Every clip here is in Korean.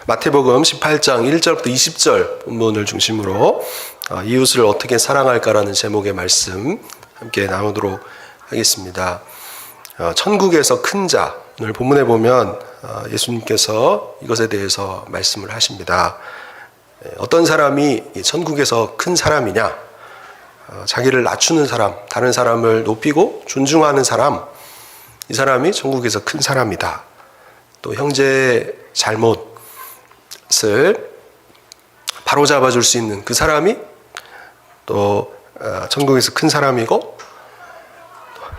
마태복음 18장 1절부터 20절 본문을 중심으로 이웃을 어떻게 사랑할까라는 제목의 말씀 함께 나누도록 하겠습니다. 천국에서 큰 자, 오늘 본문에 보면 예수님께서 이것에 대해서 말씀을 하십니다. 어떤 사람이 천국에서 큰 사람이냐? 자기를 낮추는 사람, 다른 사람을 높이고 존중하는 사람, 이 사람이 천국에서 큰 사람이다. 또 형제의 잘못을 바로잡아 줄 수 있는 그 사람이 또 천국에서 큰 사람이고,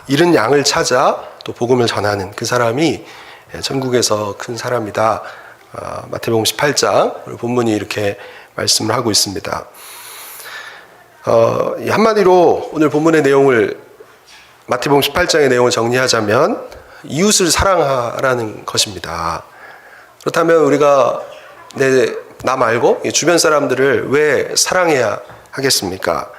잃은 양을 찾아 또 복음을 전하는 그 사람이 천국에서 큰 사람이다. 마태복음 18장 본문이 이렇게 말씀을 하고 있습니다. 한마디로 오늘 본문의 내용을, 마태복음 18장의 내용을 정리하자면 이웃을 사랑하라는 것입니다. 그렇다면 우리가 나 말고 주변 사람들을 왜 사랑해야 하겠습니까?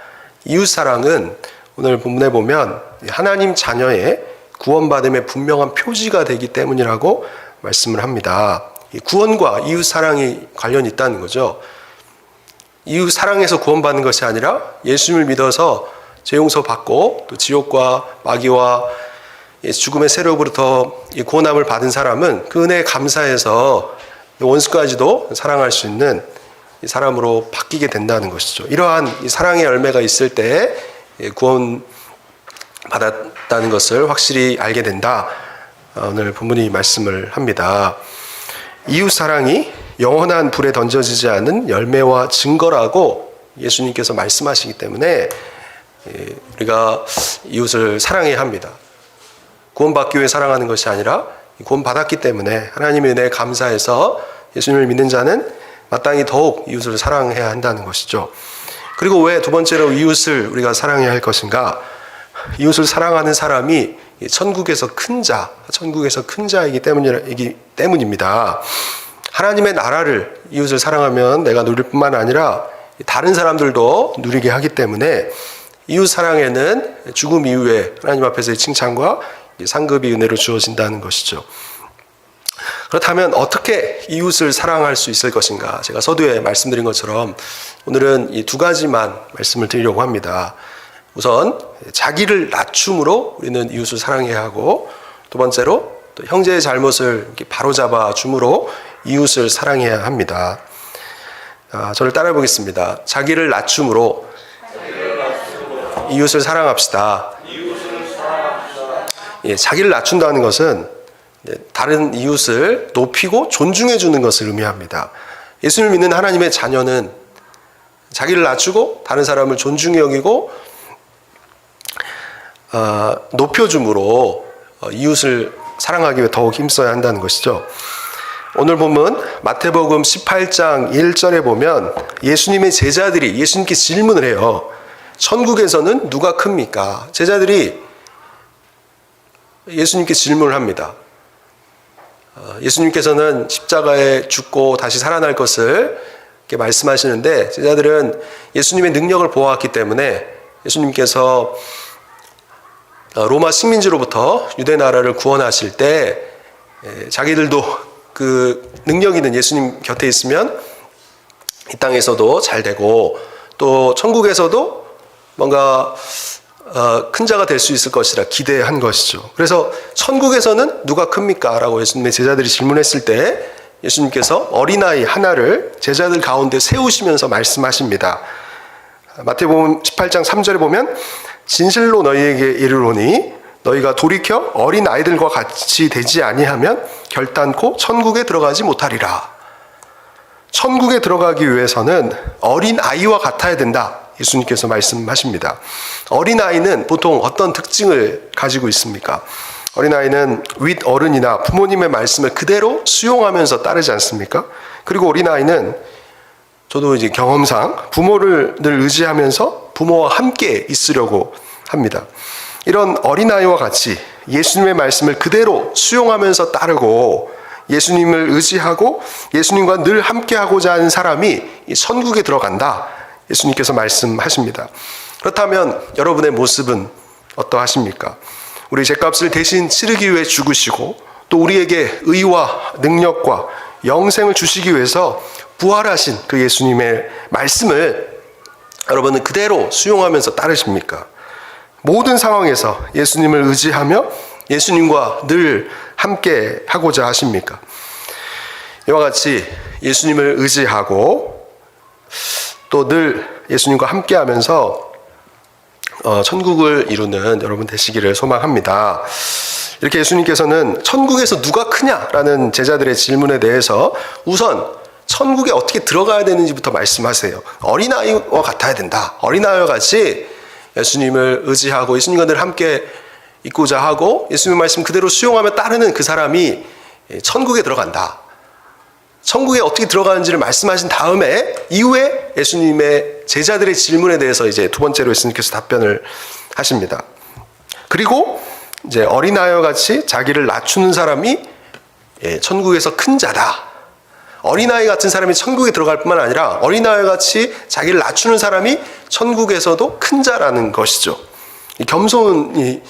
이웃 사랑은 오늘 본문에 보면 하나님 자녀의 구원받음의 분명한 표지가 되기 때문이라고 말씀을 합니다. 구원과 이웃 사랑이 관련이 있다는 거죠. 이웃 사랑에서 구원받는 것이 아니라 예수님을 믿어서 죄 용서 받고 또 지옥과 마귀와 죽음의 세력으로부터 구원함을 받은 사람은 그 은혜에 감사해서 원수까지도 사랑할 수 있는 사람으로 바뀌게 된다는 것이죠. 이러한 사랑의 열매가 있을 때 구원 받았다는 것을 확실히 알게 된다. 오늘 본문이 말씀을 합니다. 이웃 사랑이 영원한 불에 던져지지 않은 열매와 증거라고 예수님께서 말씀하시기 때문에 우리가 이웃을 사랑해야 합니다. 구원받기 위해 사랑하는 것이 아니라 구원받았기 때문에 하나님의 은혜에 감사해서 예수님을 믿는 자는 마땅히 더욱 이웃을 사랑해야 한다는 것이죠. 그리고 왜 두 번째로 이웃을 우리가 사랑해야 할 것인가? 이웃을 사랑하는 사람이 천국에서 큰 자이기 때문입니다. 하나님의 나라를 이웃을 사랑하면 내가 누릴 뿐만 아니라 다른 사람들도 누리게 하기 때문에 이웃 사랑에는 죽음 이후에 하나님 앞에서의 칭찬과 상급이 은혜로 주어진다는 것이죠. 그렇다면 어떻게 이웃을 사랑할 수 있을 것인가? 제가 서두에 말씀드린 것처럼 오늘은 이 두 가지만 말씀을 드리려고 합니다. 우선 자기를 낮춤으로 우리는 이웃을 사랑해야 하고, 두 번째로 또 형제의 잘못을 바로잡아 줌으로 이웃을 사랑해야 합니다. 저를 따라해 보겠습니다. 자기를 낮춤으로 이웃을 사랑합시다. 자기를 낮춘다는 것은 다른 이웃을 높이고 존중해 주는 것을 의미합니다. 예수님을 믿는 하나님의 자녀는 자기를 낮추고 다른 사람을 존중히 여기고 높여줌으로 이웃을 사랑하기 위해 더욱 힘써야 한다는 것이죠. 오늘 보면 마태복음 18장 1절에 보면 예수님의 제자들이 예수님께 질문을 해요. 천국에서는 누가 큽니까? 제자들이 예수님께 질문을 합니다. 예수님께서는 십자가에 죽고 다시 살아날 것을 이렇게 말씀하시는데, 제자들은 예수님의 능력을 보았기 때문에 예수님께서 로마 식민지로부터 유대 나라를 구원하실 때 자기들도 그 능력 있는 예수님 곁에 있으면 이 땅에서도 잘 되고 또 천국에서도 뭔가 큰 자가 될 수 있을 것이라 기대한 것이죠. 그래서 천국에서는 누가 큽니까? 라고 예수님의 제자들이 질문했을 때 예수님께서 어린아이 하나를 제자들 가운데 세우시면서 말씀하십니다. 마태복음 18장 3절에 보면 진실로 너희에게 이르노니 너희가 돌이켜 어린 아이들과 같이 되지 아니하면 결단코 천국에 들어가지 못하리라. 천국에 들어가기 위해서는 어린 아이와 같아야 된다. 예수님께서 말씀하십니다. 어린아이는 보통 어떤 특징을 가지고 있습니까? 어린아이는 윗어른이나 부모님의 말씀을 그대로 수용하면서 따르지 않습니까? 그리고 어린아이는 저도 이제 경험상 부모를 늘 의지하면서 부모와 함께 있으려고 합니다. 이런 어린아이와 같이 예수님의 말씀을 그대로 수용하면서 따르고 예수님을 의지하고 예수님과 늘 함께하고자 하는 사람이 이 천국에 들어간다. 예수님께서 말씀하십니다. 그렇다면 여러분의 모습은 어떠하십니까? 우리 죄값을 대신 치르기 위해 죽으시고 또 우리에게 의와 능력과 영생을 주시기 위해서 부활하신 그 예수님의 말씀을 여러분은 그대로 수용하면서 따르십니까? 모든 상황에서 예수님을 의지하며 예수님과 늘 함께 하고자 하십니까? 이와 같이 예수님을 의지하고 또 늘 예수님과 함께 하면서 천국을 이루는 여러분 되시기를 소망합니다. 이렇게 예수님께서는 천국에서 누가 크냐라는 제자들의 질문에 대해서 우선 천국에 어떻게 들어가야 되는지부터 말씀하세요. 어린아이와 같아야 된다. 어린아이와 같이 예수님을 의지하고 예수님과 늘 함께 있고자 하고 예수님의 말씀 그대로 수용하며 따르는 그 사람이 천국에 들어간다. 천국에 어떻게 들어가는지를 말씀하신 다음에 이후에 예수님의 제자들의 질문에 대해서 이제 두 번째로 예수님께서 답변을 하십니다. 그리고 이제 어린아이와 같이 자기를 낮추는 사람이 천국에서 큰 자다. 어린아이 같은 사람이 천국에 들어갈 뿐만 아니라 어린아이 같이 자기를 낮추는 사람이 천국에서도 큰 자라는 것이죠. 이 겸손이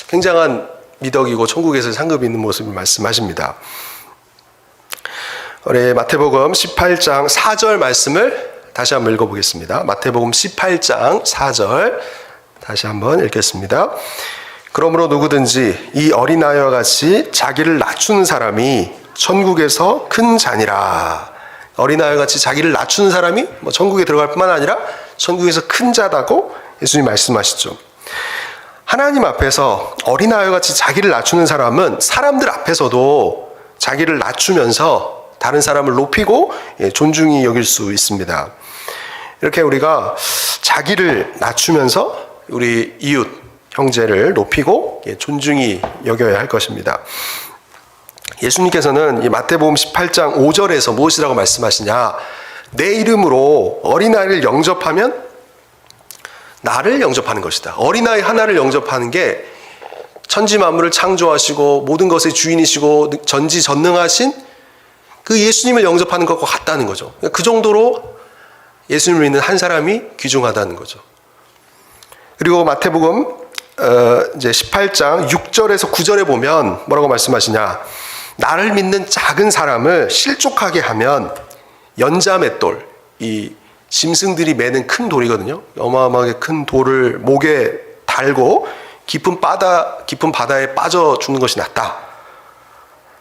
굉장한 미덕이고 천국에서 상급이 있는 모습을 말씀하십니다. 우리 마태복음 18장 4절 말씀을 다시 한번 읽어보겠습니다. 마태복음 18장 4절 다시 한번 읽겠습니다. 그러므로 누구든지 이 어린아이와 같이 자기를 낮추는 사람이 천국에서 큰 자니라. 어린아이와 같이 자기를 낮추는 사람이 천국에 들어갈 뿐만 아니라 천국에서 큰 자다고 예수님이 말씀하시죠. 하나님 앞에서 어린아이와 같이 자기를 낮추는 사람은 사람들 앞에서도 자기를 낮추면서 다른 사람을 높이고 존중히 여길 수 있습니다. 이렇게 우리가 자기를 낮추면서 우리 이웃, 형제를 높이고 존중히 여겨야 할 것입니다. 예수님께서는 이 마태복음 18장 5절에서 무엇이라고 말씀하시냐? 내 이름으로 어린아이를 영접하면 나를 영접하는 것이다. 어린아이 하나를 영접하는 게 천지 만물을 창조하시고 모든 것의 주인이시고 전지전능하신 그 예수님을 영접하는 것과 같다는 거죠. 그 정도로 예수님을 믿는 한 사람이 귀중하다는 거죠. 그리고 마태복음 이제 18장 6절에서 9절에 보면 뭐라고 말씀하시냐? 나를 믿는 작은 사람을 실족하게 하면 연자맷돌, 이 짐승들이 매는 큰 돌이거든요. 어마어마하게 큰 돌을 목에 달고 깊은 바다에 빠져 죽는 것이 낫다.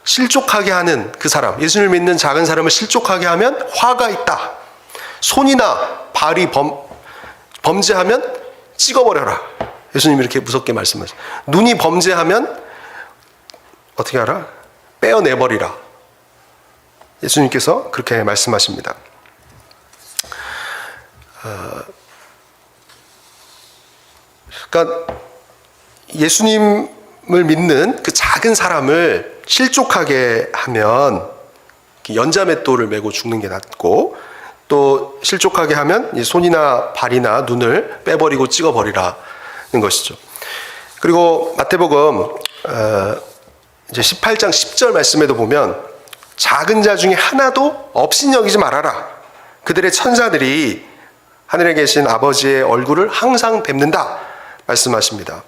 실족하게 하는 그 사람, 예수님을 믿는 작은 사람을 실족하게 하면 화가 있다. 손이나 발이 범죄하면 찍어버려라. 예수님이 이렇게 무섭게 말씀하세요. 눈이 범죄하면 어떻게 하라? 빼어내버리라. 예수님께서 그렇게 말씀하십니다. 그러니까 예수님을 믿는 그 작은 사람을 실족하게 하면 연자맷돌을 메고 죽는 게 낫고, 또 실족하게 하면 손이나 발이나 눈을 빼버리고 찍어버리라는 것이죠. 그리고 마태복음 이제 18장 10절 말씀에도 보면 작은 자 중에 하나도 업신여기지 말아라. 그들의 천사들이 하늘에 계신 아버지의 얼굴을 항상 뵙는다 말씀하십니다.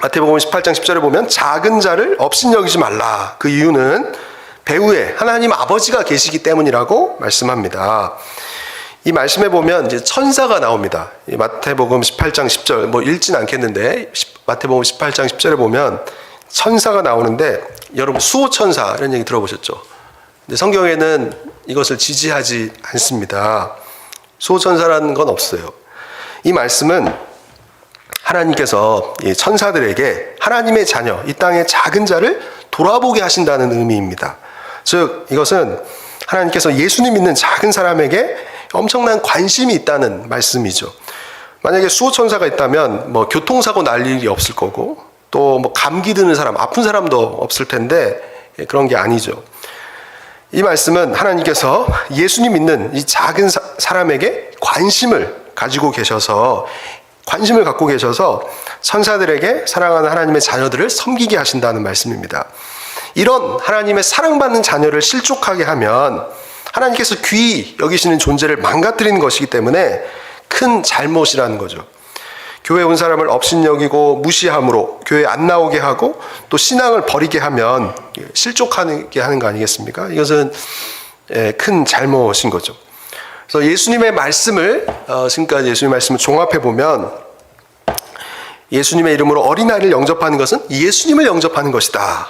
마태복음 18장 10절에 보면 작은 자를 업신여기지 말라. 그 이유는 배후에 하나님 아버지가 계시기 때문이라고 말씀합니다. 이 말씀에 보면 이제 천사가 나옵니다. 이 마태복음 18장 10절 읽진 않겠는데 마태복음 18장 10절에 보면 천사가 나오는데, 여러분 수호천사 이런 얘기 들어보셨죠? 근데 성경에는 이것을 지지하지 않습니다. 수호천사라는 건 없어요. 이 말씀은 하나님께서 이 천사들에게 하나님의 자녀, 이 땅의 작은 자를 돌아보게 하신다는 의미입니다. 즉 이것은 하나님께서 예수님 믿는 작은 사람에게 엄청난 관심이 있다는 말씀이죠. 만약에 수호천사가 있다면 교통사고 날 일이 없을 거고, 또 감기 드는 사람, 아픈 사람도 없을 텐데 그런 게 아니죠. 이 말씀은 하나님께서 예수님 믿는 이 작은 사람에게 관심을 갖고 계셔서 천사들에게 사랑하는 하나님의 자녀들을 섬기게 하신다는 말씀입니다. 이런 하나님의 사랑받는 자녀를 실족하게 하면 하나님께서 귀히 여기시는 존재를 망가뜨리는 것이기 때문에 큰 잘못이라는 거죠. 교회 온 사람을 업신여기고 무시함으로 교회 안 나오게 하고 또 신앙을 버리게 하면 실족하게 하는 거 아니겠습니까? 이것은 큰 잘못인 거죠. 그래서 예수님의 말씀을 지금까지 예수님의 말씀을 종합해 보면 예수님의 이름으로 어린아이를 영접하는 것은 예수님을 영접하는 것이다.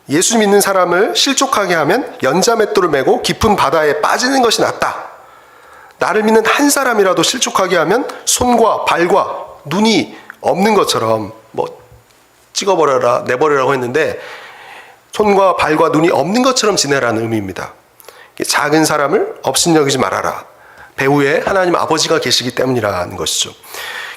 예수 믿는 사람을 실족하게 하면 연자맷돌을 메고 깊은 바다에 빠지는 것이 낫다. 나를 믿는 한 사람이라도 실족하게 하면 손과 발과 눈이 없는 것처럼 찍어버려라 내버리라고 했는데 손과 발과 눈이 없는 것처럼 지내라는 의미입니다. 작은 사람을 업신여기지 말아라. 배후에 하나님 아버지가 계시기 때문이라는 것이죠.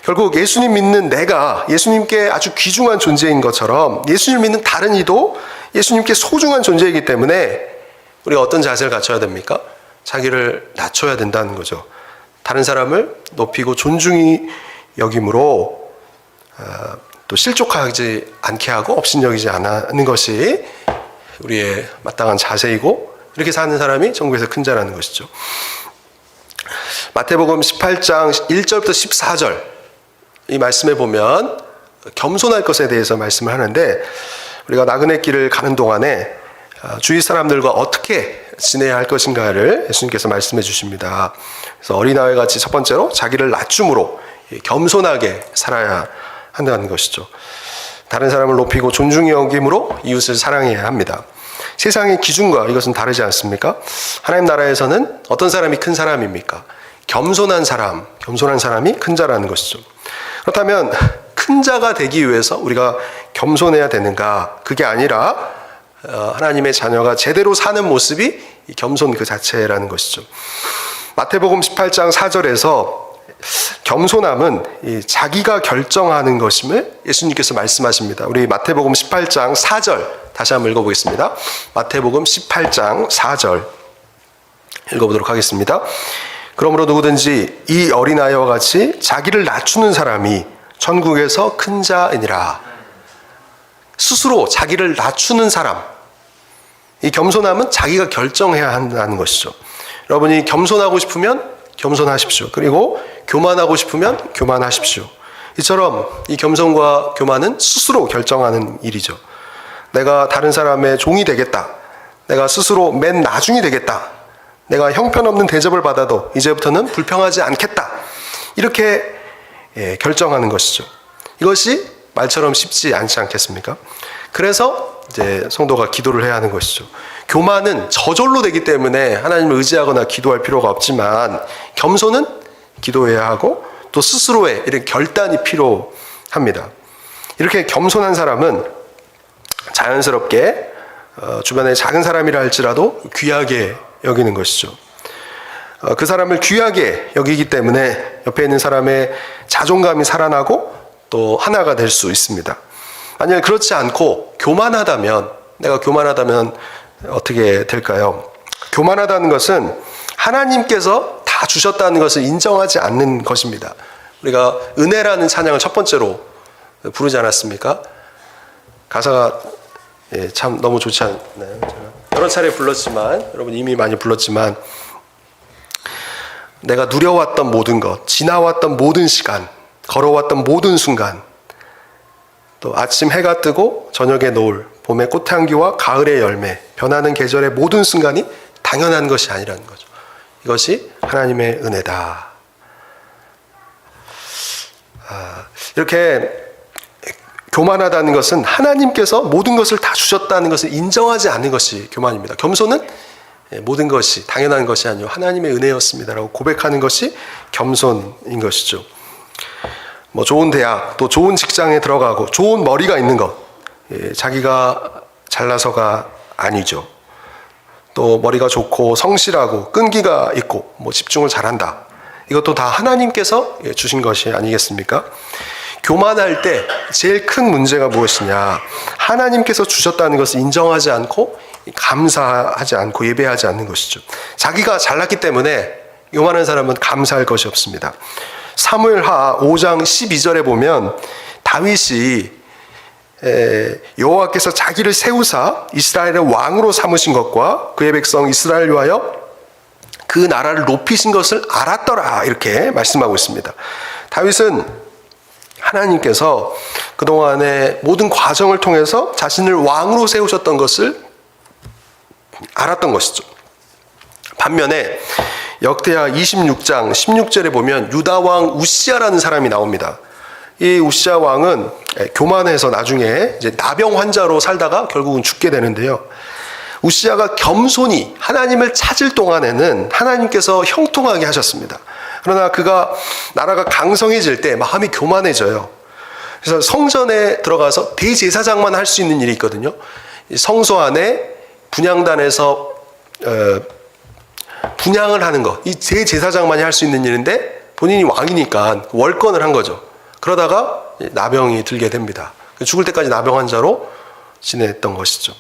결국 예수님 믿는 내가 예수님께 아주 귀중한 존재인 것처럼 예수님을 믿는 다른 이도 예수님께 소중한 존재이기 때문에 우리가 어떤 자세를 갖춰야 됩니까? 자기를 낮춰야 된다는 거죠. 다른 사람을 높이고 존중히 여김으로 또 실족하지 않게 하고 업신여기지 않는 것이 우리의 마땅한 자세이고 이렇게 사는 사람이 천국에서 큰 자라는 것이죠. 마태복음 18장 1절부터 14절 이 말씀에 보면 겸손할 것에 대해서 말씀을 하는데 우리가 나그네 길을 가는 동안에 주위 사람들과 어떻게 지내야 할 것인가를 예수님께서 말씀해 주십니다. 그래서 어린아이 같이 첫 번째로 자기를 낮춤으로 겸손하게 살아야 한다는 것이죠. 다른 사람을 높이고 존중히 여김으로 이웃을 사랑해야 합니다. 세상의 기준과 이것은 다르지 않습니까? 하나님 나라에서는 어떤 사람이 큰 사람입니까? 겸손한 사람이 큰 자라는 것이죠. 그렇다면 큰 자가 되기 위해서 우리가 겸손해야 되는가? 그게 아니라 하나님의 자녀가 제대로 사는 모습이 겸손 그 자체라는 것이죠. 마태복음 18장 4절에서 겸손함은 자기가 결정하는 것임을 예수님께서 말씀하십니다. 우리 마태복음 18장 4절 다시 한번 읽어보겠습니다. 마태복음 18장 4절 읽어보도록 하겠습니다. 그러므로 누구든지 이 어린아이와 같이 자기를 낮추는 사람이 천국에서 큰 자이니라. 스스로 자기를 낮추는 사람, 이 겸손함은 자기가 결정해야 한다는 것이죠. 여러분이 겸손하고 싶으면 겸손하십시오. 그리고 교만하고 싶으면 교만하십시오. 이처럼 이 겸손과 교만은 스스로 결정하는 일이죠. 내가 다른 사람의 종이 되겠다. 내가 스스로 맨 나중이 되겠다. 내가 형편없는 대접을 받아도 이제부터는 불평하지 않겠다. 이렇게 결정하는 것이죠. 이것이 말처럼 쉽지 않지 않겠습니까? 그래서 이제 성도가 기도를 해야 하는 것이죠. 교만은 저절로 되기 때문에 하나님을 의지하거나 기도할 필요가 없지만 겸손은 기도해야 하고 또 스스로의 이런 결단이 필요합니다. 이렇게 겸손한 사람은 자연스럽게 주변에 작은 사람이라 할지라도 귀하게 여기는 것이죠. 그 사람을 귀하게 여기기 때문에 옆에 있는 사람의 자존감이 살아나고 또 하나가 될 수 있습니다. 만약 그렇지 않고 내가 교만하다면 어떻게 될까요? 교만하다는 것은 하나님께서 다 주셨다는 것을 인정하지 않는 것입니다. 우리가 은혜라는 찬양을 첫 번째로 부르지 않았습니까? 가사가 참 너무 좋지 않나요? 여러 차례 불렀지만, 여러분 이미 많이 불렀지만, 내가 누려왔던 모든 것, 지나왔던 모든 시간, 걸어왔던 모든 순간, 또 아침 해가 뜨고 저녁의 노을, 봄의 꽃향기와 가을의 열매, 변하는 계절의 모든 순간이 당연한 것이 아니라는 거죠. 이것이 하나님의 은혜다. 이렇게 교만하다는 것은 하나님께서 모든 것을 다 주셨다는 것을 인정하지 않는 것이 교만입니다. 겸손은 모든 것이 당연한 것이 아니요 하나님의 은혜였습니다라고 고백하는 것이 겸손인 것이죠. 좋은 대학, 또 좋은 직장에 들어가고 좋은 머리가 있는 것, 자기가 잘나서가 아니죠. 또 머리가 좋고 성실하고 끈기가 있고 집중을 잘한다. 이것도 다 하나님께서 주신 것이 아니겠습니까? 교만할 때 제일 큰 문제가 무엇이냐? 하나님께서 주셨다는 것을 인정하지 않고 감사하지 않고 예배하지 않는 것이죠. 자기가 잘났기 때문에 요만한 사람은 감사할 것이 없습니다. 사무엘하 5장 12절에 보면 다윗이 여호와께서 자기를 세우사 이스라엘의 왕으로 삼으신 것과 그의 백성 이스라엘 위하여 그 나라를 높이신 것을 알았더라 이렇게 말씀하고 있습니다. 다윗은 하나님께서 그동안의 모든 과정을 통해서 자신을 왕으로 세우셨던 것을 알았던 것이죠. 반면에 역대하 26장 16절에 보면 유다 왕 우시아라는 사람이 나옵니다. 이 우시아 왕은 교만해서 나중에 이제 나병 환자로 살다가 결국은 죽게 되는데요. 우시아가 겸손히 하나님을 찾을 동안에는 하나님께서 형통하게 하셨습니다. 그러나 그가 나라가 강성해질 때 마음이 교만해져요. 그래서 성전에 들어가서 대제사장만 할 수 있는 일이 있거든요. 성소 안에 분향단에서 분향을 하는 것, 이 대제사장만이 할 수 있는 일인데 본인이 왕이니까 월권을 한 거죠. 그러다가 나병이 들게 됩니다. 죽을 때까지 나병 환자로 지냈던 것이죠.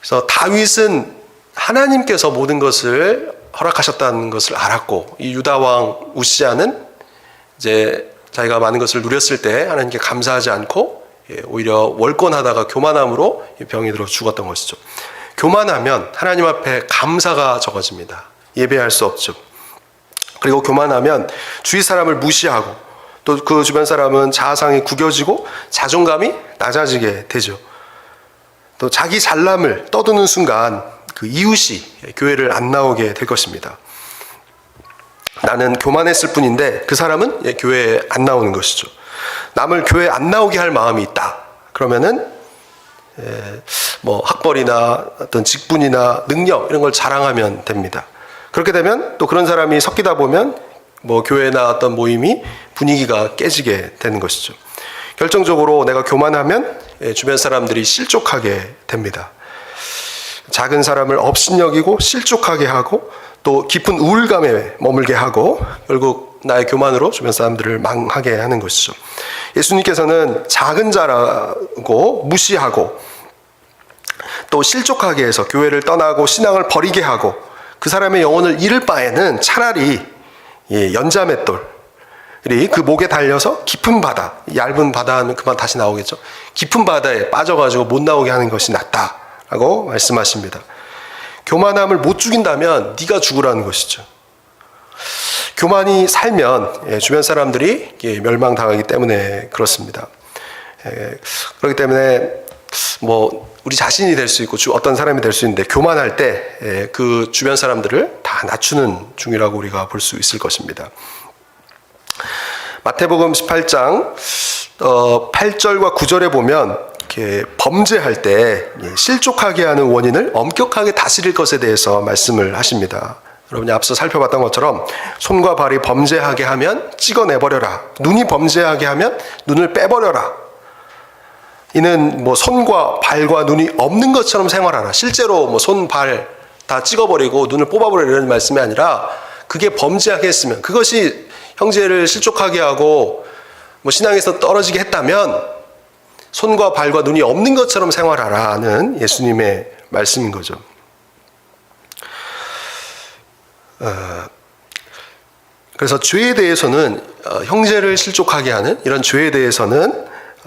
그래서 다윗은 하나님께서 모든 것을 허락하셨다는 것을 알았고, 이 유다 왕 우시아는 이제 자기가 많은 것을 누렸을 때 하나님께 감사하지 않고 오히려 월권하다가 교만함으로 병이 들어 죽었던 것이죠. 교만하면 하나님 앞에 감사가 적어집니다. 예배할 수 없죠. 그리고 교만하면 주위 사람을 무시하고 또 그 주변 사람은 자아상이 구겨지고 자존감이 낮아지게 되죠. 또 자기 잘남을 떠드는 순간 그 이웃이 교회를 안 나오게 될 것입니다. 나는 교만했을 뿐인데 그 사람은 교회에 안 나오는 것이죠. 남을 교회에 안 나오게 할 마음이 있다. 그러면은 뭐 학벌이나 어떤 직분이나 능력 이런 걸 자랑하면 됩니다. 그렇게 되면 또 그런 사람이 섞이다 보면 뭐 교회나 어떤 모임이 분위기가 깨지게 되는 것이죠. 결정적으로 내가 교만하면 주변 사람들이 실족하게 됩니다. 작은 사람을 업신여기고 실족하게 하고 또 깊은 우울감에 머물게 하고 결국 나의 교만으로 주변 사람들을 망하게 하는 것이죠. 예수님께서는 작은 자라고 무시하고 또 실족하게 해서 교회를 떠나고 신앙을 버리게 하고 그 사람의 영혼을 잃을 바에는 차라리 연자맷돌 그 목에 달려서 깊은 바다, 얇은 바다는 그만 다시 나오겠죠. 깊은 바다에 빠져가지고 못 나오게 하는 것이 낫다라고 말씀하십니다. 교만함을 못 죽인다면 네가 죽으라는 것이죠. 교만이 살면 주변 사람들이 멸망당하기 때문에 그렇습니다. 그렇기 때문에 뭐 우리 자신이 될 수 있고 어떤 사람이 될 수 있는데 교만할 때 그 주변 사람들을 다 낮추는 중이라고 우리가 볼 수 있을 것입니다. 마태복음 18장 8절과 9절에 보면 이렇게 범죄할 때 실족하게 하는 원인을 엄격하게 다스릴 것에 대해서 말씀을 하십니다. 여러분이 앞서 살펴봤던 것처럼 손과 발이 범죄하게 하면 찍어내버려라. 눈이 범죄하게 하면 눈을 빼버려라. 이는 뭐 손과 발과 눈이 없는 것처럼 생활하라. 실제로 뭐 손, 발 다 찍어버리고 눈을 뽑아버리라 이런 말씀이 아니라 그게 범죄하게 했으면 그것이 형제를 실족하게 하고 뭐 신앙에서 떨어지게 했다면 손과 발과 눈이 없는 것처럼 생활하라는 예수님의 말씀인 거죠. 그래서 죄에 대해서는 형제를 실족하게 하는 이런 죄에 대해서는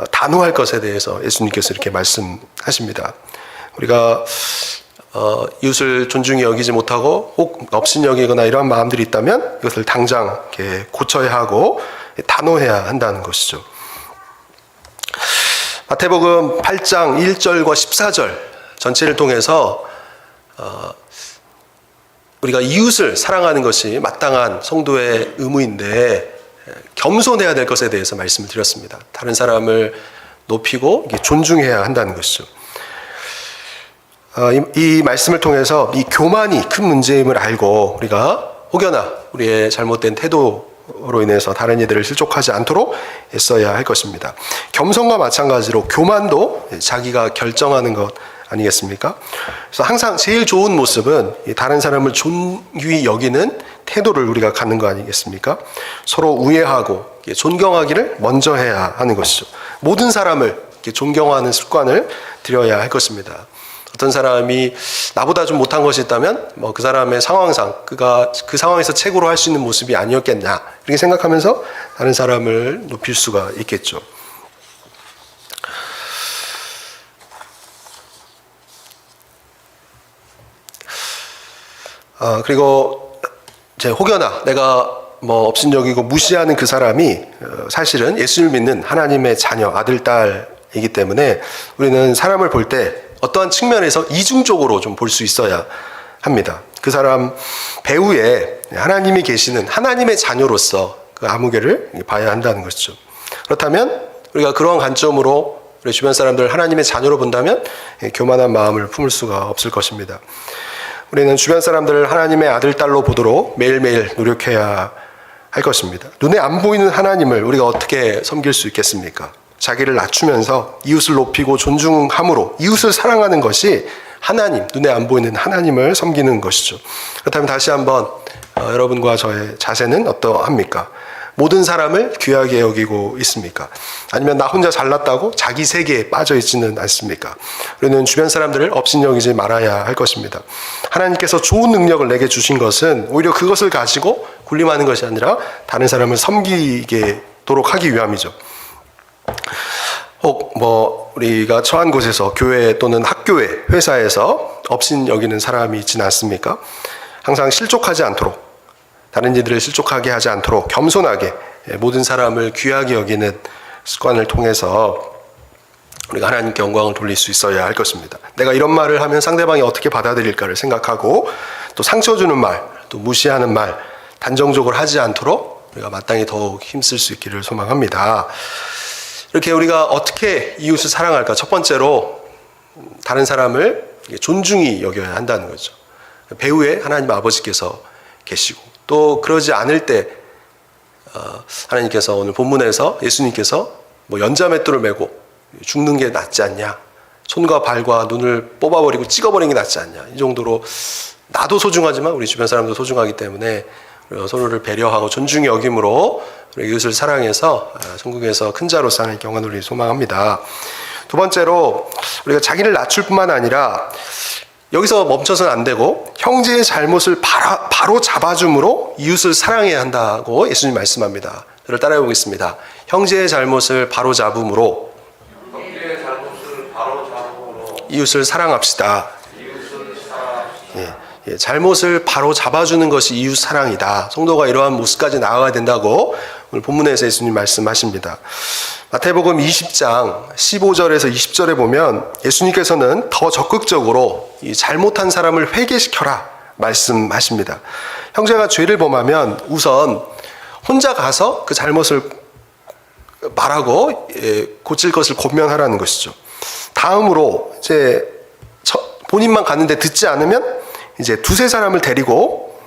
단호할 것에 대해서 예수님께서 이렇게 말씀하십니다. 우리가 이웃을 존중히 여기지 못하고 혹 업신여기거나 이러한 마음들이 있다면 이것을 당장 이렇게 고쳐야 하고 단호해야 한다는 것이죠. 마태복음 8장 1절과 14절 전체를 통해서 우리가 이웃을 사랑하는 것이 마땅한 성도의 의무인데 겸손해야 될 것에 대해서 말씀을 드렸습니다. 다른 사람을 높이고 존중해야 한다는 것이죠. 이 말씀을 통해서 이 교만이 큰 문제임을 알고 우리가 혹여나 우리의 잘못된 태도로 인해서 다른 이들을 실족하지 않도록 애써야 할 것입니다. 겸손과 마찬가지로 교만도 자기가 결정하는 것 아니겠습니까? 그래서 항상 제일 좋은 모습은 다른 사람을 존귀히 여기는 태도를 우리가 갖는 거 아니겠습니까? 서로 우애하고 존경하기를 먼저 해야 하는 것이죠. 모든 사람을 존경하는 습관을 들여야 할 것입니다. 어떤 사람이 나보다 좀 못한 것이 있다면 뭐 그 사람의 상황상 그가 그 상황에서 최고로 할 수 있는 모습이 아니었겠냐 이렇게 생각하면서 다른 사람을 높일 수가 있겠죠. 그리고 이제 혹여나 내가 업신여기고 무시하는 그 사람이 사실은 예수를 믿는 하나님의 자녀, 아들, 딸이기 때문에 우리는 사람을 볼 때 어떠한 측면에서 이중적으로 좀 볼 수 있어야 합니다. 그 사람 배후에 하나님이 계시는 하나님의 자녀로서 그 아무개를 봐야 한다는 것이죠. 그렇다면 우리가 그러한 관점으로 우리 주변 사람들 하나님의 자녀로 본다면 교만한 마음을 품을 수가 없을 것입니다. 우리는 주변 사람들을 하나님의 아들, 딸로 보도록 매일매일 노력해야 할 것입니다. 눈에 안 보이는 하나님을 우리가 어떻게 섬길 수 있겠습니까? 자기를 낮추면서 이웃을 높이고 존중함으로 이웃을 사랑하는 것이 하나님, 눈에 안 보이는 하나님을 섬기는 것이죠. 그렇다면 다시 한번 여러분과 저의 자세는 어떠합니까? 모든 사람을 귀하게 여기고 있습니까? 아니면 나 혼자 잘났다고 자기 세계에 빠져 있지는 않습니까? 우리는 주변 사람들을 업신여기지 말아야 할 것입니다. 하나님께서 좋은 능력을 내게 주신 것은 오히려 그것을 가지고 군림하는 것이 아니라 다른 사람을 섬기도록 하기 위함이죠. 혹 우리가 처한 곳에서 교회 또는 학교에, 회사에서 업신여기는 사람이 있지는 않습니까? 항상 실족하지 않도록, 다른 이들을 실족하게 하지 않도록 겸손하게 모든 사람을 귀하게 여기는 습관을 통해서 우리가 하나님께 영광을 돌릴 수 있어야 할 것입니다. 내가 이런 말을 하면 상대방이 어떻게 받아들일까를 생각하고 또 상처 주는 말, 또 무시하는 말 단정적으로 하지 않도록 우리가 마땅히 더욱 힘쓸 수 있기를 소망합니다. 이렇게 우리가 어떻게 이웃을 사랑할까? 첫 번째로 다른 사람을 존중히 여겨야 한다는 거죠. 배후에 하나님 아버지께서 계시고 또 그러지 않을 때 하나님께서 오늘 본문에서 예수님께서 연자맷돌을 메고 죽는 게 낫지 않냐, 손과 발과 눈을 뽑아버리고 찍어버리는 게 낫지 않냐, 이 정도로 나도 소중하지만 우리 주변 사람도 소중하기 때문에 서로를 배려하고 존중히 여김으로 우리 이웃을 사랑해서 천국에서 큰 자로서 하나님께 영광을 돌리기 소망합니다. 두 번째로 우리가 자기를 낮출 뿐만 아니라 여기서 멈춰서는 안 되고 형제의 잘못을 바로 잡아줌으로 이웃을 사랑해야 한다고 예수님 말씀합니다. 저를 따라해 보겠습니다. 형제의 잘못을 바로 잡음으로 이웃을 사랑합시다. 잘못을 바로 잡아주는 것이 이웃 사랑이다. 성도가 이러한 모습까지 나아가야 된다고 오늘 본문에서 예수님 말씀하십니다. 마태복음 20장 15절에서 20절에 보면 예수님께서는 더 적극적으로 이 잘못한 사람을 회개시켜라 말씀하십니다. 형제가 죄를 범하면 우선 혼자 가서 그 잘못을 말하고 고칠 것을 권면하라는 것이죠. 다음으로 이제 본인만 갔는데 듣지 않으면 이제 두세 사람을 데리고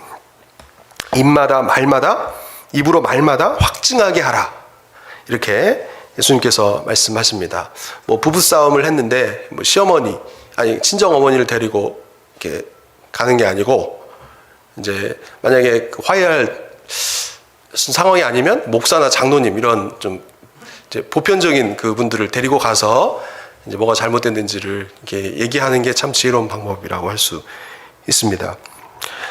입마다 말마다 입으로 말마다 확증하게 하라. 이렇게 예수님께서 말씀하십니다. 부부싸움을 했는데 시어머니 아니 친정 어머니를 데리고 이렇게 가는 게 아니고 이제 만약에 화해할 상황이 아니면 목사나 장로님 이런 좀 이제 보편적인 그분들을 데리고 가서 이제 뭐가 잘못됐는지를 이렇게 얘기하는 게 참 지혜로운 방법이라고 할 수 있습니다.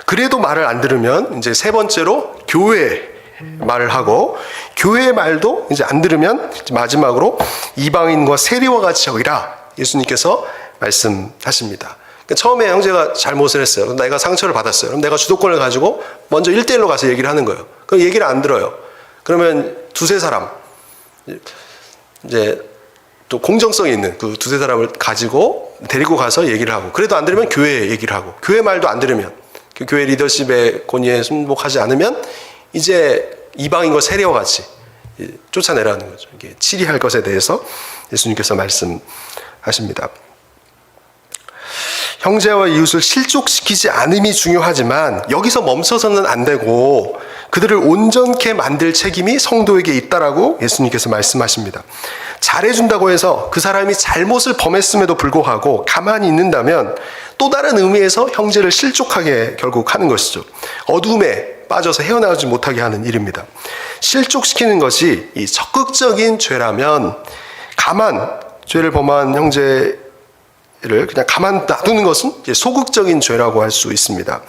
그래도 말을 안 들으면 이제 세 번째로 교회 말을 하고 교회의 말도 이제 안 들으면 마지막으로 이방인과 세리와 같이 여기라 예수님께서 말씀하십니다. 그러니까 처음에 형제가 잘못을 했어요. 내가 상처를 받았어요. 그럼 내가 주도권을 가지고 먼저 1대1로 가서 얘기를 하는 거예요. 그럼 얘기를 안 들어요. 그러면 두세 사람 이제 또 공정성이 있는 그 두세 사람을 가지고 데리고 가서 얘기를 하고 그래도 안 들으면 교회에 얘기를 하고 교회 말도 안 들으면 그 교회 리더십의 권위에 순복하지 않으면 이제 이방인과 세리와 같이 쫓아내라는 거죠. 이게 치리할 것에 대해서 예수님께서 말씀하십니다. 형제와 이웃을 실족시키지 않음이 중요하지만 여기서 멈춰서는 안 되고 그들을 온전케 만들 책임이 성도에게 있다라고 예수님께서 말씀하십니다. 잘해준다고 해서 그 사람이 잘못을 범했음에도 불구하고 가만히 있는다면 또 다른 의미에서 형제를 실족하게 결국 하는 것이죠. 어둠에 빠져서 헤어나오지 못하게 하는 일입니다. 실족시키는 것이 이 적극적인 죄라면 죄를 범한 형제를 그냥 가만 놔두는 것은 소극적인 죄라고 할 수 있습니다.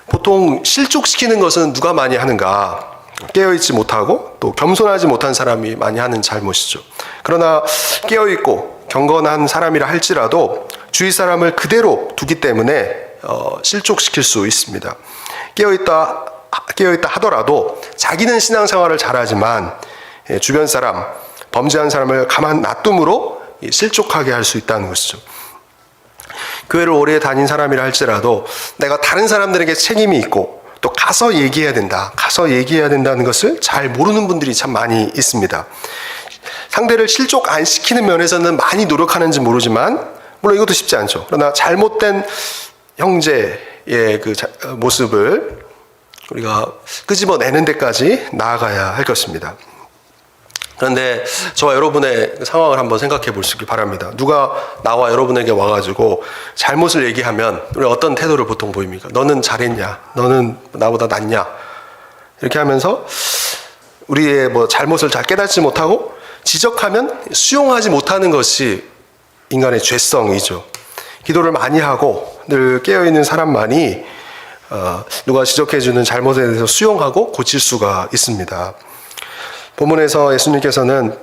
보통 실족시키는 것은 누가 많이 하는가? 깨어있지 못하고 또 겸손하지 못한 사람이 많이 하는 잘못이죠. 그러나 깨어있고 경건한 사람이라 할지라도 주위 사람을 그대로 두기 때문에 실족시킬 수 있습니다. 깨어있다 하더라도 자기는 신앙생활을 잘하지만 주변 사람, 범죄한 사람을 가만 놔둠으로 실족하게 할 수 있다는 것이죠. 교회를 오래 다닌 사람이라 할지라도 내가 다른 사람들에게 책임이 있고 또 가서 얘기해야 된다는 것을 잘 모르는 분들이 참 많이 있습니다. 상대를 실족 안 시키는 면에서는 많이 노력하는지 모르지만 물론 이것도 쉽지 않죠. 그러나 잘못된 형제의 그 모습을 우리가 끄집어내는 데까지 나아가야 할 것입니다. 그런데 저와 여러분의 상황을 한번 생각해 보시기 바랍니다. 누가 나와 여러분에게 와가지고 잘못을 얘기하면 우리 어떤 태도를 보통 보입니까? 너는 잘했냐? 너는 나보다 낫냐? 이렇게 하면서 우리의 잘못을 잘 깨닫지 못하고 지적하면 수용하지 못하는 것이 인간의 죄성이죠. 기도를 많이 하고 늘 깨어있는 사람만이 누가 지적해주는 잘못에 대해서 수용하고 고칠 수가 있습니다. 본문에서 예수님께서는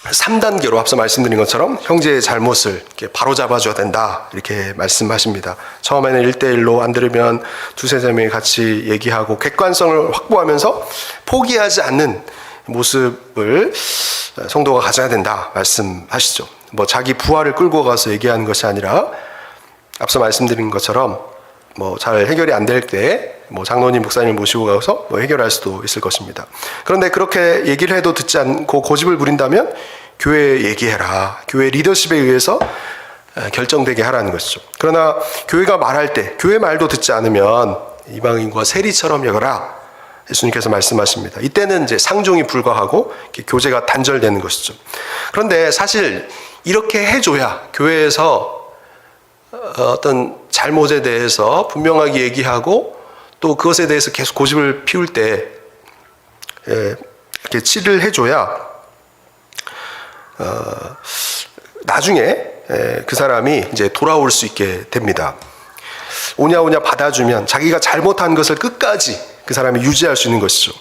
3단계로 앞서 말씀드린 것처럼 형제의 잘못을 이렇게 바로잡아줘야 된다 이렇게 말씀하십니다. 처음에는 1대1로 안 들으면 두세 명이 같이 얘기하고 객관성을 확보하면서 포기하지 않는 모습을 성도가 가져야 된다 말씀하시죠. 자기 부하를 끌고 가서 얘기하는 것이 아니라 앞서 말씀드린 것처럼 잘 해결이 안 될 때 장로님, 목사님 모시고 가서 해결할 수도 있을 것입니다. 그런데 그렇게 얘기를 해도 듣지 않고 고집을 부린다면 교회에 얘기해라. 교회 리더십에 의해서 결정되게 하라는 것이죠. 그러나 교회가 말할 때 교회 말도 듣지 않으면 이방인과 세리처럼 여겨라. 예수님께서 말씀하십니다. 이때는 이제 상종이 불가하고 교제가 단절되는 것이죠. 그런데 사실 이렇게 해줘야 교회에서 어떤 잘못에 대해서 분명하게 얘기하고 또 그것에 대해서 계속 고집을 피울 때 이렇게 치를 해줘야 나중에 그 사람이 이제 돌아올 수 있게 됩니다. 오냐 받아주면 자기가 잘못한 것을 끝까지 그 사람이 유지할 수 있는 것이죠.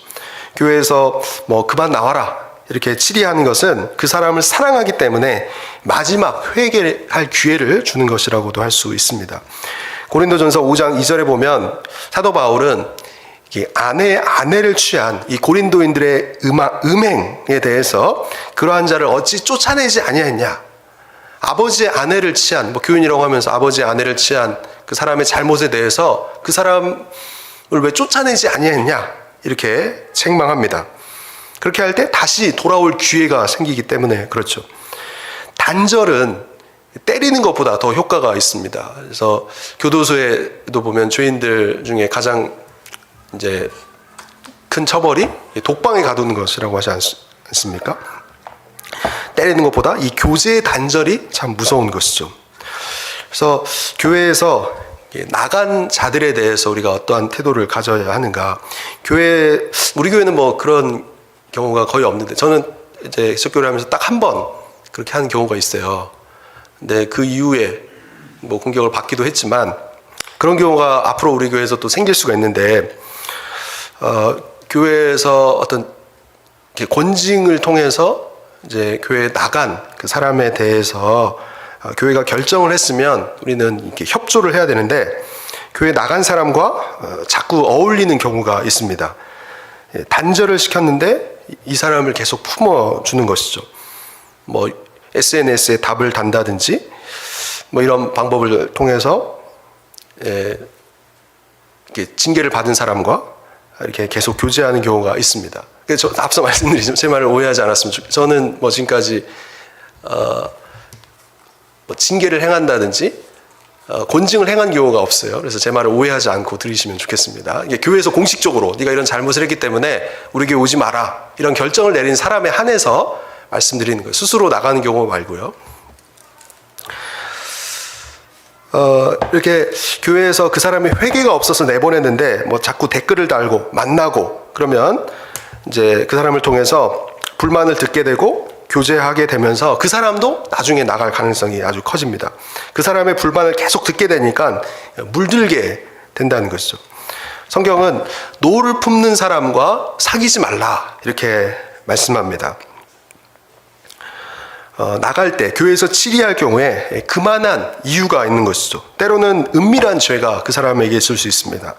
교회에서 그만 나와라 이렇게 치리하는 것은 그 사람을 사랑하기 때문에 마지막 회개할 기회를 주는 것이라고도 할 수 있습니다. 고린도전서 5장 2절에 보면 사도 바울은 아내를 취한 이 고린도인들의 음행에 대해서 그러한 자를 어찌 쫓아내지 아니하였냐. 아버지의 아내를 취한 교인이라고 하면서 아버지의 아내를 취한 그 사람의 잘못에 대해서 그 사람을 왜 쫓아내지 아니하였냐 이렇게 책망합니다. 그렇게 할 때 다시 돌아올 기회가 생기기 때문에 그렇죠. 단절은 때리는 것보다 더 효과가 있습니다. 그래서 교도소에도 보면 죄인들 중에 가장 이제 큰 처벌이 독방에 가두는 것이라고 하지 않습니까? 때리는 것보다 이 교제의 단절이 참 무서운 것이죠. 그래서 교회에서 나간 자들에 대해서 우리가 어떠한 태도를 가져야 하는가? 우리 교회는 그런 경우가 거의 없는데 저는 이제 기독교를 하면서 딱 한 번 그렇게 하는 경우가 있어요. 근데 그 이후에 공격을 받기도 했지만 그런 경우가 앞으로 우리 교회에서 또 생길 수가 있는데 교회에서 어떤 권징을 통해서 이제 교회에 나간 그 사람에 대해서 교회가 결정을 했으면 우리는 이렇게 협조를 해야 되는데 교회에 나간 사람과 자꾸 어울리는 경우가 있습니다. 단절을 시켰는데 이 사람을 계속 품어주는 것이죠. SNS에 답을 단다든지 이런 방법을 통해서 이렇게 징계를 받은 사람과 이렇게 계속 교제하는 경우가 있습니다. 그래서 앞서 말씀드린 제 말을 오해하지 않았으면 좋겠어요. 저는 지금까지 징계를 행한다든지 권징을 행한 경우가 없어요. 그래서 제 말을 오해하지 않고 들으시면 좋겠습니다. 이게 교회에서 공식적으로 네가 이런 잘못을 했기 때문에 우리 교회 오지 마라 이런 결정을 내린 사람에 한해서 말씀드리는 거예요. 스스로 나가는 경우 말고요. 이렇게 교회에서 그 사람이 회개가 없어서 내보냈는데 자꾸 댓글을 달고 만나고 그러면 이제 그 사람을 통해서 불만을 듣게 되고 교제하게 되면서 그 사람도 나중에 나갈 가능성이 아주 커집니다. 그 사람의 불만을 계속 듣게 되니까 물들게 된다는 것이죠. 성경은 노를 품는 사람과 사귀지 말라 이렇게 말씀합니다. 나갈 때 교회에서 치리할 경우에 그만한 이유가 있는 것이죠. 때로는 은밀한 죄가 그 사람에게 있을 수 있습니다.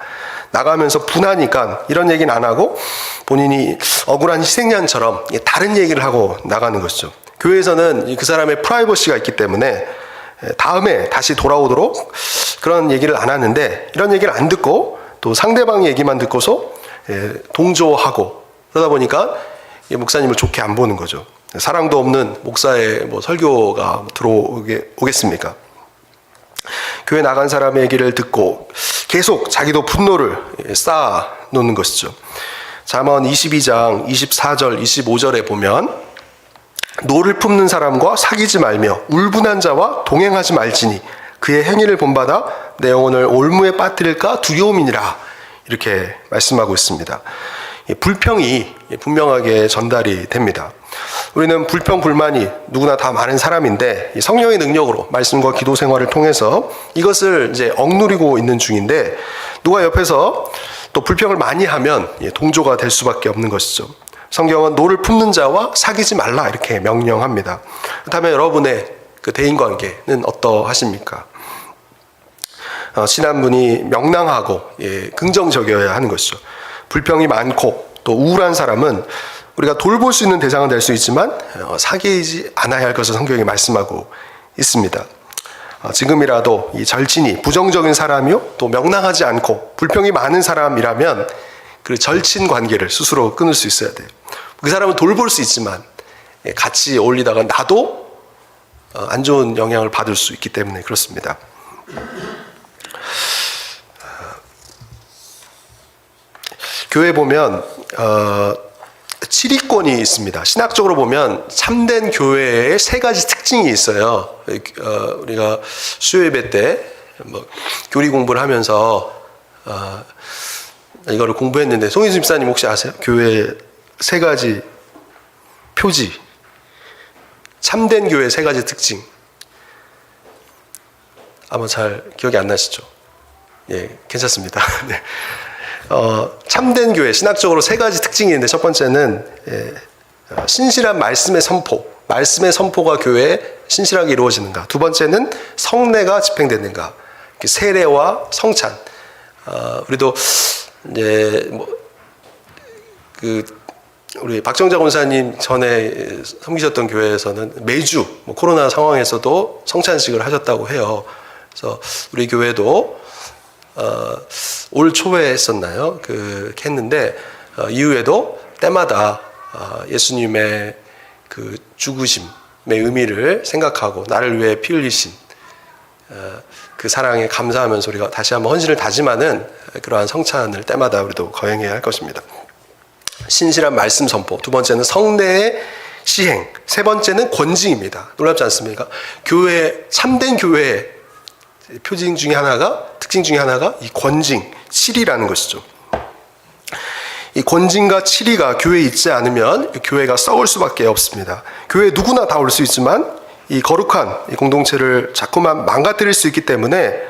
나가면서 분하니까 이런 얘기는 안 하고 본인이 억울한 희생양처럼 다른 얘기를 하고 나가는 것이죠. 교회에서는 그 사람의 프라이버시가 있기 때문에 다음에 다시 돌아오도록 그런 얘기를 안 하는데, 이런 얘기를 안 듣고 또 상대방 얘기만 듣고서 동조하고, 그러다 보니까 목사님을 좋게 안 보는 거죠. 사랑도 없는 목사의 설교가 오겠습니까? 교회 나간 사람의 얘기를 듣고 계속 자기도 분노를 쌓아 놓는 것이죠. 잠언 22장 24절 25절에 보면 노를 품는 사람과 사귀지 말며 울분한 자와 동행하지 말지니 그의 행위를 본받아 내 영혼을 올무에 빠뜨릴까 두려움이니라, 이렇게 말씀하고 있습니다. 불평이 분명하게 전달이 됩니다. 우리는 불평, 불만이 누구나 다 많은 사람인데 성령의 능력으로 말씀과 기도 생활을 통해서 이것을 이제 억누리고 있는 중인데, 누가 옆에서 또 불평을 많이 하면 동조가 될 수밖에 없는 것이죠. 성경은 노를 품는 자와 사귀지 말라 이렇게 명령합니다. 그렇다면 여러분의 그 대인관계는 어떠하십니까? 신한분이 명랑하고 긍정적이어야 하는 것이죠. 불평이 많고 또 우울한 사람은 우리가 돌볼 수 있는 대상은 될 수 있지만 사귀지 않아야 할 것을 성경이 말씀하고 있습니다. 지금이라도 이 절친이 부정적인 사람이요 또 명랑하지 않고 불평이 많은 사람이라면 그 절친 관계를 스스로 끊을 수 있어야 돼요. 그 사람은 돌볼 수 있지만 같이 어울리다가 나도 안 좋은 영향을 받을 수 있기 때문에 그렇습니다. 교회 보면 치리권이 있습니다. 신학적으로 보면 참된 교회의 세 가지 특징이 있어요. 우리가 수요예배 때 교리 공부를 하면서 이거를 공부했는데, 송인수 집사님 혹시 아세요? 교회 세 가지 표지, 참된 교회 세 가지 특징. 아마 잘 기억이 안 나시죠? 예, 괜찮습니다. 네. 참된 교회, 신학적으로 세 가지 특징이 있는데, 첫 번째는 신실한 말씀의 선포, 말씀의 선포가 교회에 신실하게 이루어지는가. 두 번째는 성례가 집행되는가, 세례와 성찬. 우리도 이제 우리 박정자 권사님 전에 섬기셨던 교회에서는 매주 코로나 상황에서도 성찬식을 하셨다고 해요. 그래서 우리 교회도 올 초에 했었나요? 했는데 이후에도 때마다 예수님의 그 죽으심의 의미를 생각하고 나를 위해 피 흘리신 그 사랑에 감사하면서 우리가 다시 한번 헌신을 다짐하는 그러한 성찬을 때마다 우리도 거행해야 할 것입니다. 신실한 말씀 선포, 두 번째는 성례의 시행, 세 번째는 권징입니다. 놀랍지 않습니까? 참된 교회의 표징 중에 하나가, 특징 중에 하나가 이 권징, 치리라는 것이죠. 이 권징과 치리가 교회에 있지 않으면 교회가 썩을 수밖에 없습니다. 교회 누구나 다 올 수 있지만 이 거룩한 이 공동체를 자꾸만 망가뜨릴 수 있기 때문에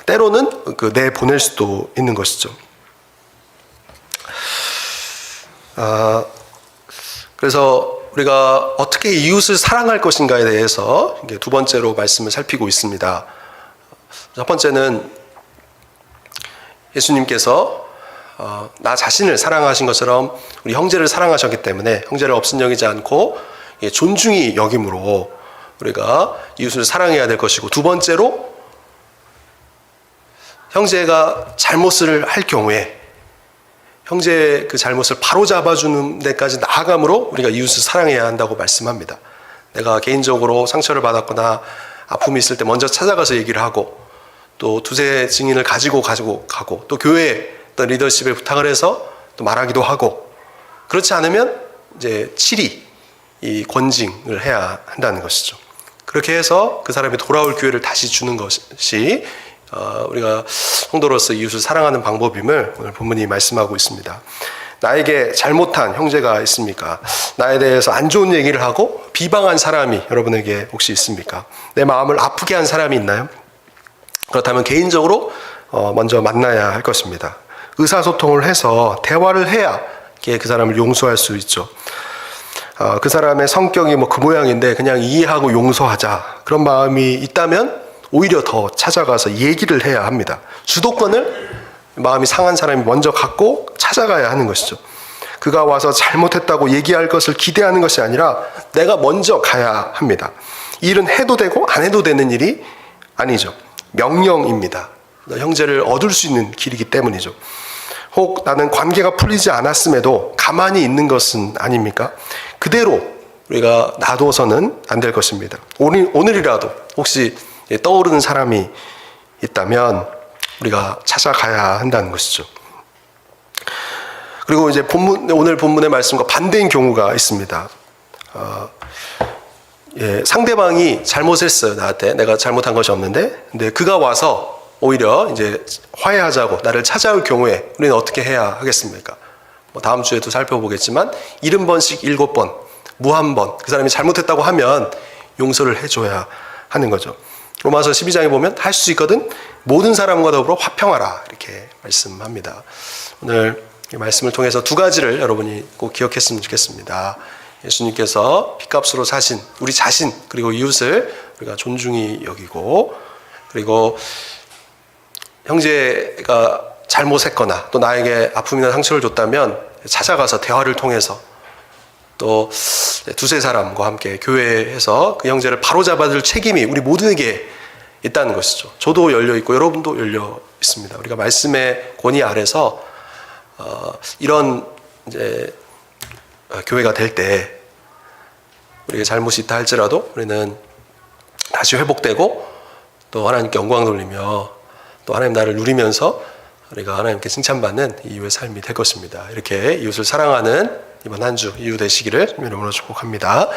때로는 내보낼 수도 있는 것이죠. 그래서 우리가 어떻게 이웃을 사랑할 것인가에 대해서 두 번째로 말씀을 살피고 있습니다. 첫 번째는 예수님께서 나 자신을 사랑하신 것처럼 우리 형제를 사랑하셨기 때문에 형제를 없인 여기지 않고 존중히 여김으로 우리가 이웃을 사랑해야 될 것이고, 두 번째로 형제가 잘못을 할 경우에 형제의 그 잘못을 바로잡아주는 데까지 나아감으로 우리가 이웃을 사랑해야 한다고 말씀합니다. 내가 개인적으로 상처를 받았거나 아픔이 있을 때 먼저 찾아가서 얘기를 하고, 또 두세 증인을 가지고 가고, 또 교회 어떤 리더십에 부탁을 해서 또 말하기도 하고, 그렇지 않으면 이제 치리, 이 권징을 해야 한다는 것이죠. 그렇게 해서 그 사람이 돌아올 기회를 다시 주는 것이 우리가 성도로서 이웃을 사랑하는 방법임을 오늘 본문이 말씀하고 있습니다. 나에게 잘못한 형제가 있습니까? 나에 대해서 안 좋은 얘기를 하고 비방한 사람이 여러분에게 혹시 있습니까? 내 마음을 아프게 한 사람이 있나요? 그렇다면 개인적으로 먼저 만나야 할 것입니다. 의사소통을 해서 대화를 해야 그 사람을 용서할 수 있죠. 그 사람의 성격이 그 모양인데 그냥 이해하고 용서하자, 그런 마음이 있다면 오히려 더 찾아가서 얘기를 해야 합니다. 주도권을 마음이 상한 사람이 먼저 갖고 찾아가야 하는 것이죠. 그가 와서 잘못했다고 얘기할 것을 기대하는 것이 아니라 내가 먼저 가야 합니다. 이 일은 해도 되고 안 해도 되는 일이 아니죠. 명령입니다. 형제를 얻을 수 있는 길이기 때문이죠. 혹 나는 관계가 풀리지 않았음에도 가만히 있는 것은 아닙니까? 그대로 우리가 놔둬서는 안 될 것입니다. 오늘이라도 혹시 떠오르는 사람이 있다면 우리가 찾아가야 한다는 것이죠. 그리고 이제 오늘 본문의 말씀과 반대인 경우가 있습니다. 상대방이 잘못했어요. 나한테 내가 잘못한 것이 없는데, 근데 그가 와서 오히려 이제 화해하자고 나를 찾아올 경우에 우리는 어떻게 해야 하겠습니까? 다음 주에도 살펴보겠지만 70번씩 7번 무한번 그 사람이 잘못했다고 하면 용서를 해줘야 하는 거죠. 로마서 12장에 보면 할 수 있거든 모든 사람과 더불어 화평하라 이렇게 말씀합니다. 오늘 이 말씀을 통해서 두 가지를 여러분이 꼭 기억했으면 좋겠습니다. 예수님께서 핏값으로 사신 우리 자신 그리고 이웃을 우리가 존중히 여기고, 그리고 형제가 잘못했거나 또 나에게 아픔이나 상처를 줬다면 찾아가서 대화를 통해서 또 두세 사람과 함께 교회에서 그 형제를 바로잡아줄 책임이 우리 모두에게 있다는 것이죠. 저도 열려 있고 여러분도 열려 있습니다. 우리가 말씀의 권위 아래서 이런 이제 교회가 될 때 우리가 잘못이 있다 할지라도 우리는 다시 회복되고 또 하나님께 영광 돌리며 또 하나님 나를 누리면서 우리가 하나님께 칭찬받는 이후의 삶이 될 것입니다. 이렇게 이웃을 사랑하는 이번 한 주 이후 되시기를 이름으로 축복합니다.